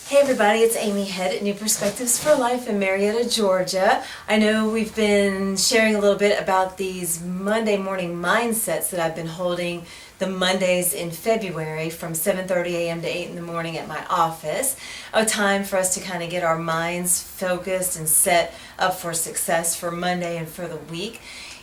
Hey everybody, it's Amy Head at New Perspectives for Life in Marietta, Georgia. I know we've been sharing a little bit about these Monday morning mindsets that I've been holding the Mondays in February from 7:30 a.m. to 8 in the morning at my office. A time for us to kind of get our minds focused and set up for success for Monday and for the week.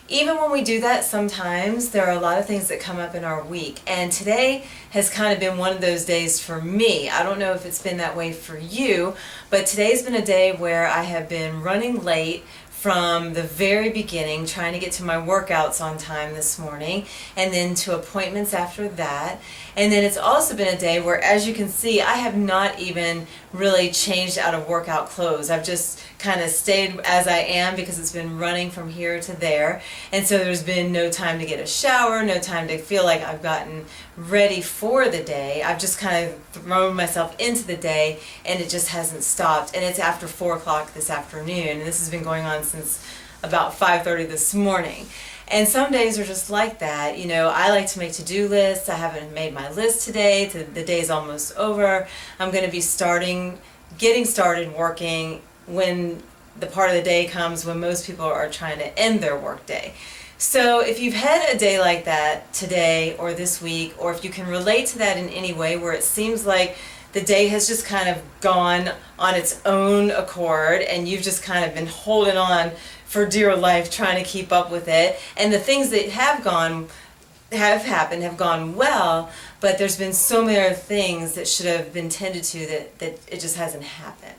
Even when we do that, sometimes there are a lot of things that come up in our week. And today has kind of been one of those days for me. I don't know if it's been that way for you, but today's been a day where I have been running late from the very beginning, trying to get to my workouts on time this morning, and then to appointments after that. And then it's also been a day where, as you can see, I have not even really changed out of workout clothes. I've just kind of stayed as I am because it's been running from here to there. And so there's been no time to get a shower, no time to feel like I've gotten ready for the day. I've just kind of thrown myself into the day, and it just hasn't stopped. And it's after 4 o'clock this afternoon, and this has been going on since about 5:30 this morning. And some days are just like that. You know, I like to make to-do lists. I haven't made my list today. The day's almost over. I'm going to be getting started working when the part of the day comes when most people are trying to end their work day. So if you've had a day like that today or this week, or if you can relate to that in any way where it seems like the day has just kind of gone on its own accord and you've just kind of been holding on for dear life trying to keep up with it, and the things that have happened have gone well, but there's been so many other things that should have been tended to that it just hasn't happened.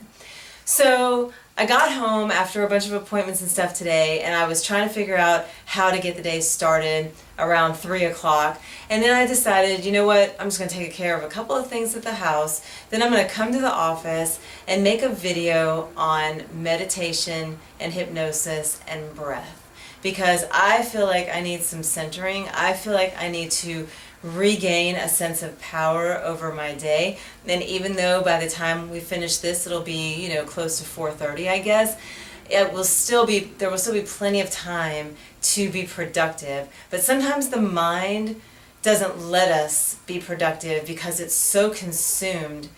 So I got home after a bunch of appointments and stuff today, and I was trying to figure out how to get the day started around 3 o'clock. And then I decided, you know what, I'm just going to take care of a couple of things at the house. Then I'm going to come to the office and make a video on meditation and hypnosis and breath. Because I feel like I need some centering. I feel like I need to regain a sense of power over my day. And even though by the time we finish this it'll be, close to 4:30, I guess, there will still be plenty of time to be productive. But sometimes the mind doesn't let us be productive because it's so consumed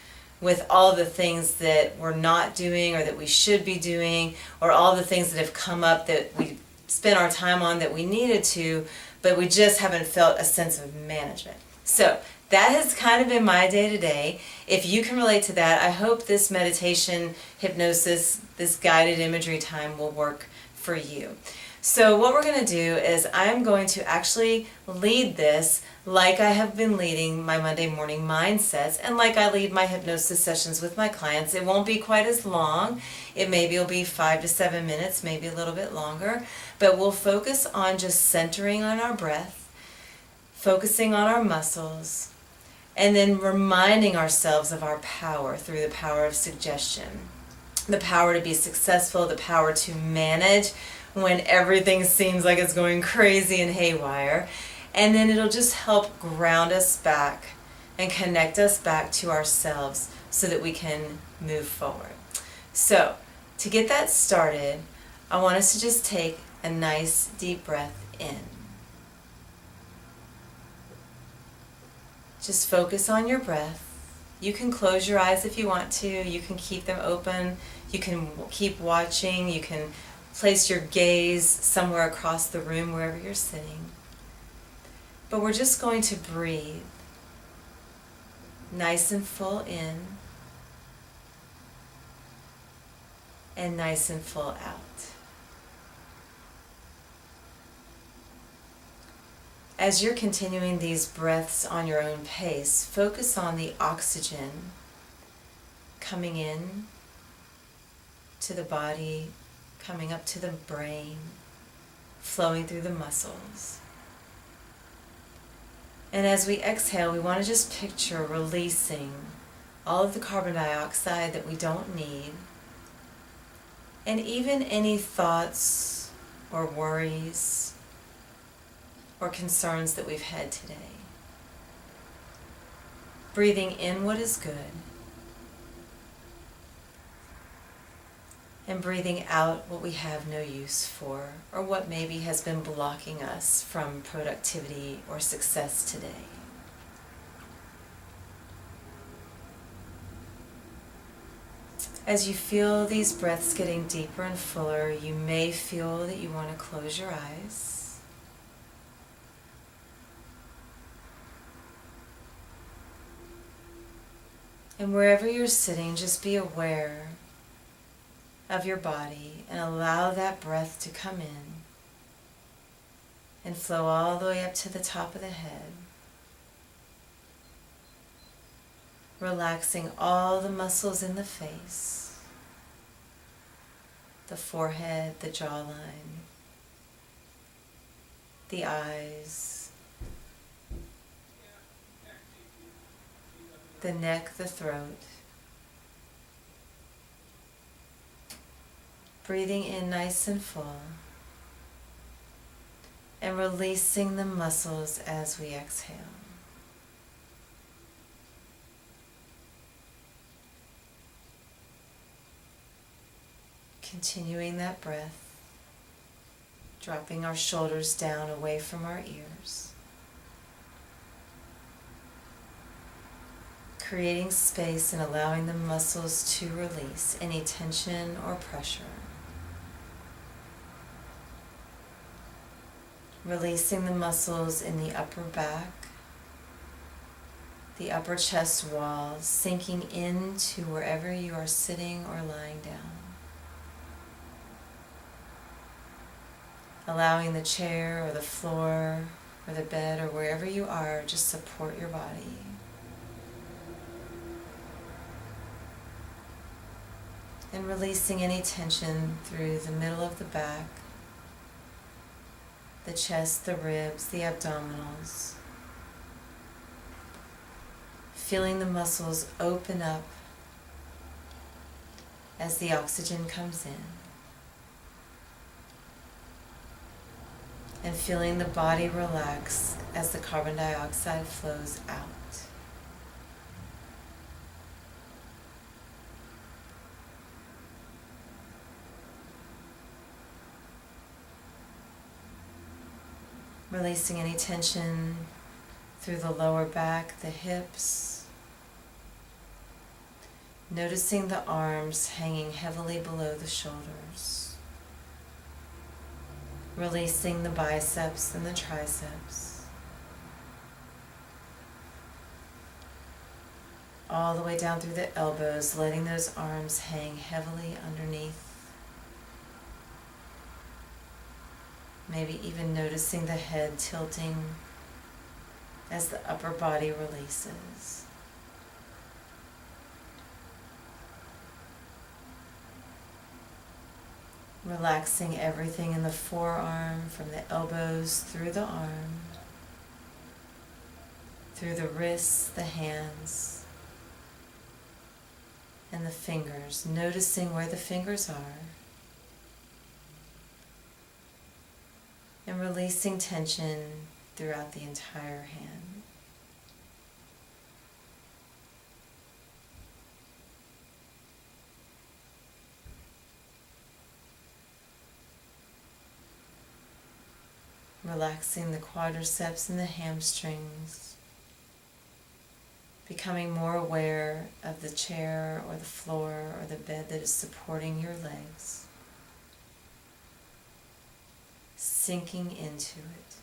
with all the things that we're not doing or that we should be doing, or all the things that have come up that we spent our time on that we needed to, but we just haven't felt a sense of management. So that has kind of been my day today. If you can relate to that, I hope this meditation, hypnosis, this guided imagery time will work for you. So what we're going to do is I'm going to actually lead this like I have been leading my Monday morning mindsets, and like I lead my hypnosis sessions with my clients. It won't be quite as long. It'll be 5 to 7 minutes, maybe a little bit longer, but we'll focus on just centering on our breath, focusing on our muscles, and then reminding ourselves of our power through the power of suggestion, the power to be successful, the power to manage when everything seems like it's going crazy and haywire. And then it'll just help ground us back and connect us back to ourselves so that we can move forward. So to get that started, I want us to just take a nice deep breath in. Just focus on your breath. You can close your eyes if you want to. You can keep them open. You can keep watching. You can place your gaze somewhere across the room, wherever you're sitting. But we're just going to breathe nice and full in and nice and full out. As you're continuing these breaths on your own pace, focus on the oxygen coming in to the body, coming up to the brain, flowing through the muscles. And as we exhale, we want to just picture releasing all of the carbon dioxide that we don't need, and even any thoughts or worries or concerns that we've had today. Breathing in what is good, and breathing out what we have no use for, or what maybe has been blocking us from productivity or success today. As you feel these breaths getting deeper and fuller, you may feel that you want to close your eyes. And wherever you're sitting, just be aware of your body and allow that breath to come in and flow all the way up to the top of the head, relaxing all the muscles in the face, the forehead, the jawline, the eyes, the neck, the throat. Breathing in nice and full and releasing the muscles as we exhale. Continuing that breath, dropping our shoulders down away from our ears, creating space and allowing the muscles to release any tension or pressure. Releasing the muscles in the upper back, the upper chest wall, sinking into wherever you are sitting or lying down. Allowing the chair or the floor or the bed or wherever you are, just support your body. And releasing any tension through the middle of the back, the chest, the ribs, the abdominals. Feeling the muscles open up as the oxygen comes in. And feeling the body relax as the carbon dioxide flows out. Releasing any tension through the lower back, the hips. Noticing the arms hanging heavily below the shoulders. Releasing the biceps and the triceps. All the way down through the elbows, letting those arms hang heavily underneath. Maybe even noticing the head tilting as the upper body releases. Relaxing everything in the forearm, from the elbows through the arm, through the wrists, the hands, and the fingers, noticing where the fingers are. And releasing tension throughout the entire hand. Relaxing the quadriceps and the hamstrings. Becoming more aware of the chair or the floor or the bed that is supporting your legs. Sinking into it.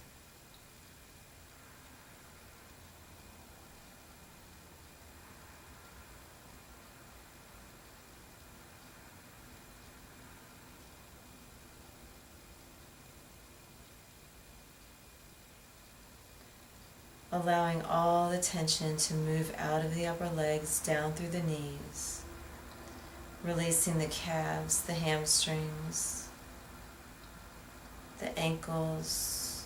Allowing all the tension to move out of the upper legs down through the knees. Releasing the calves, the hamstrings, the ankles,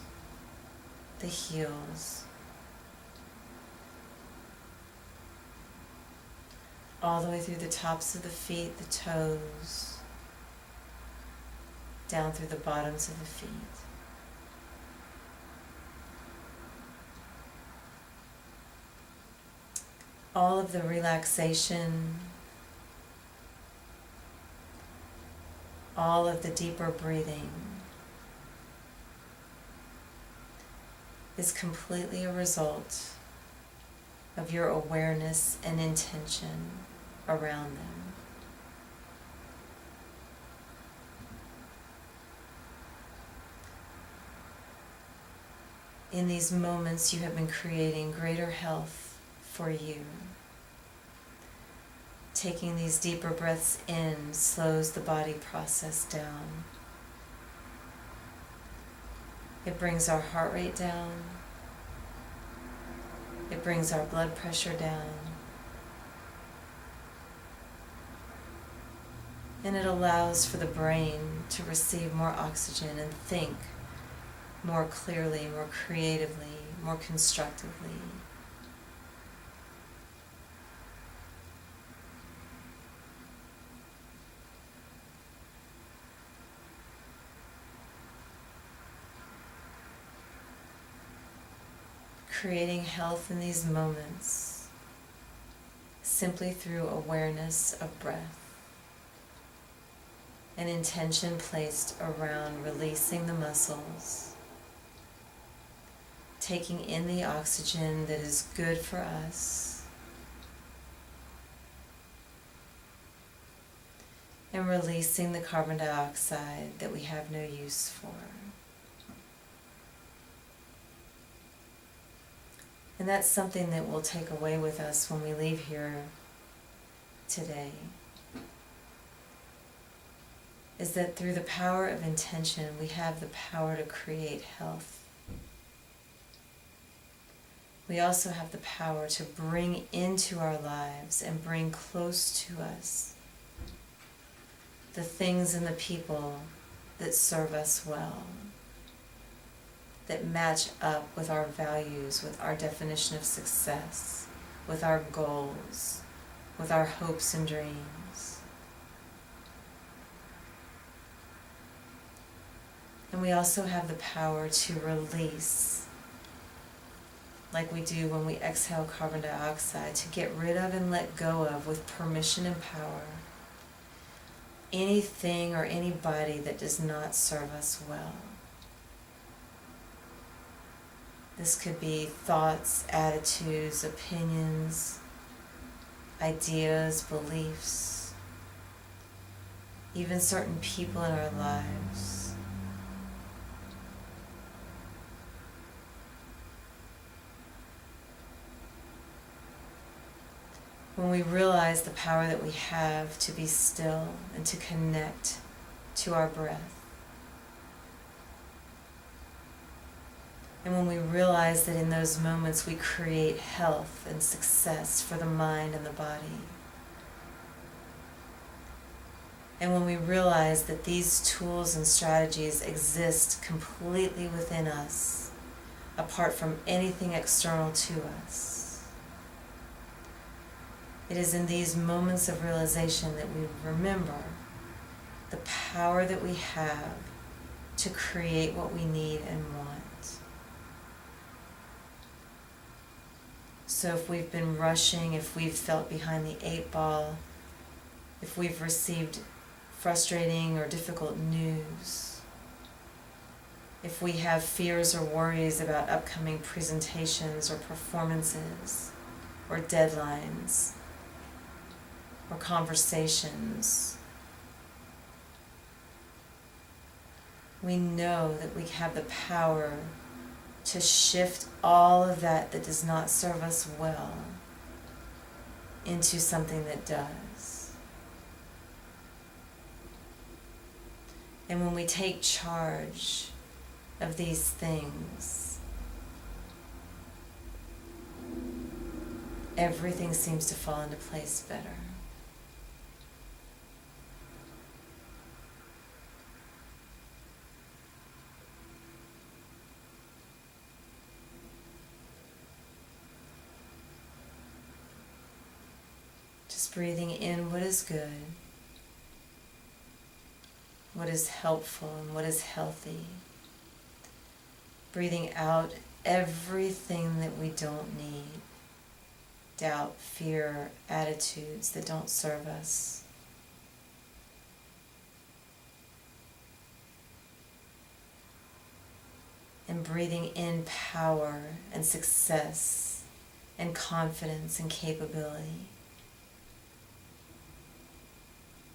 the heels, all the way through the tops of the feet, the toes, down through the bottoms of the feet. All of the relaxation, all of the deeper breathing is completely a result of your awareness and intention around them. In these moments, you have been creating greater health for you. Taking these deeper breaths in slows the body process down. It brings our heart rate down. It brings our blood pressure down. And it allows for the brain to receive more oxygen and think more clearly, more creatively, more constructively. Creating health in these moments simply through awareness of breath. An intention placed around releasing the muscles, taking in the oxygen that is good for us, and releasing the carbon dioxide that we have no use for. And that's something that we'll take away with us when we leave here today. Is that through the power of intention, we have the power to create health. We also have the power to bring into our lives and bring close to us the things and the people that serve us well, that match up with our values, with our definition of success, with our goals, with our hopes and dreams. And we also have the power to release, like we do when we exhale carbon dioxide, to get rid of and let go of, with permission and power, anything or anybody that does not serve us well. This could be thoughts, attitudes, opinions, ideas, beliefs, even certain people in our lives. When we realize the power that we have to be still and to connect to our breath, and when we realize that in those moments we create health and success for the mind and the body, and when we realize that these tools and strategies exist completely within us, apart from anything external to us, it is in these moments of realization that we remember the power that we have to create what we need and want. So if we've been rushing, if we've felt behind the 8 ball, if we've received frustrating or difficult news, if we have fears or worries about upcoming presentations or performances or deadlines, or conversations, we know that we have the power to shift all of that that does not serve us well into something that does. And when we take charge of these things, everything seems to fall into place better. Just breathing in what is good, what is helpful, and what is healthy. Breathing out everything that we don't need. Doubt, fear, attitudes that don't serve us. And breathing in power and success and confidence and capability.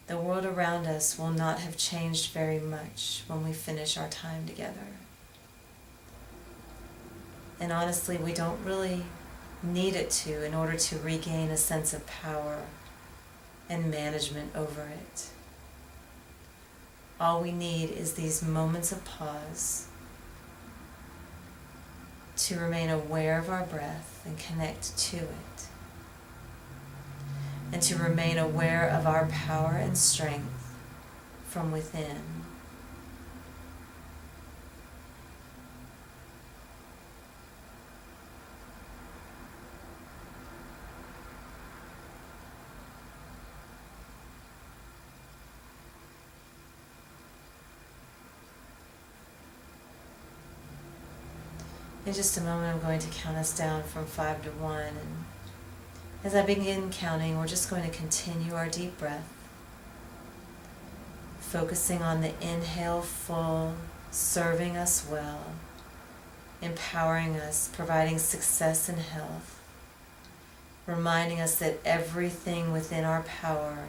The world around us will not have changed very much when we finish our time together. And honestly, we don't really need it to in order to regain a sense of power and management over it. All we need is these moments of pause to remain aware of our breath and connect to it, and to remain aware of our power and strength from within. In just a moment, I'm going to count us down from 5 to 1, and as I begin counting, we're just going to continue our deep breath, focusing on the inhale full, serving us well, empowering us, providing success and health, reminding us that everything within our power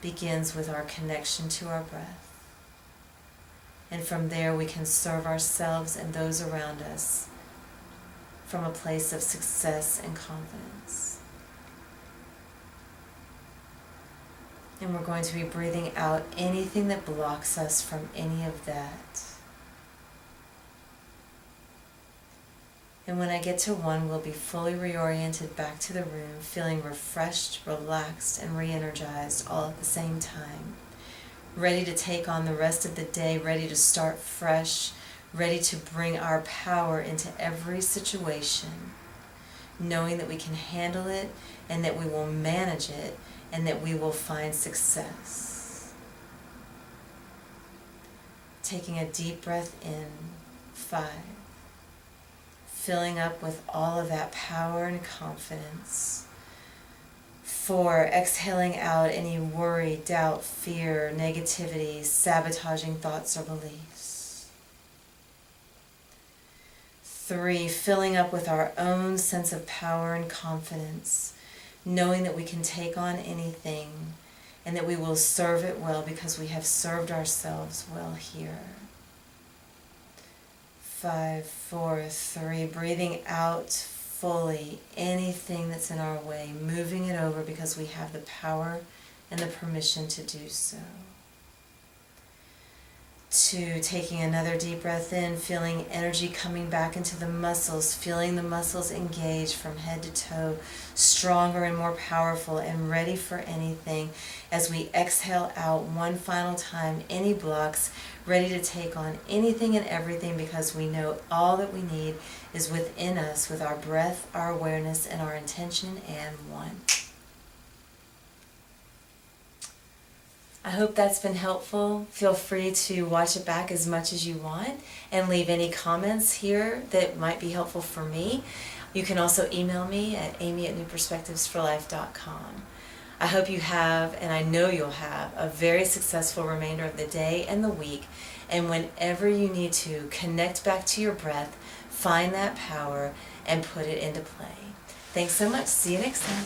begins with our connection to our breath. And from there we can serve ourselves and those around us from a place of success and confidence. And we're going to be breathing out anything that blocks us from any of that. And when I get to 1, we'll be fully reoriented back to the room, feeling refreshed, relaxed, and re-energized all at the same time. Ready to take on the rest of the day, ready to start fresh, ready to bring our power into every situation, knowing that we can handle it and that we will manage it and that we will find success. Taking a deep breath in, 5, filling up with all of that power and confidence. 4, exhaling out any worry, doubt, fear, negativity, sabotaging thoughts or beliefs. 3, filling up with our own sense of power and confidence, knowing that we can take on anything and that we will serve it well because we have served ourselves well here. 5, 4, 3, breathing out fully anything that's in our way, moving it over because we have the power and the permission to do so. 2, taking another deep breath in, feeling energy coming back into the muscles, feeling the muscles engage from head to toe, stronger and more powerful and ready for anything. As we exhale out one final time, any blocks, ready to take on anything and everything because we know all that we need is within us with our breath, our awareness, and our intention, and 1. I hope that's been helpful. Feel free to watch it back as much as you want and leave any comments here that might be helpful for me. You can also email me at amy@newperspectivesforlife.com. I hope you have, and I know you'll have, a very successful remainder of the day and the week. And whenever you need to, connect back to your breath, find that power, and put it into play. Thanks so much. See you next time.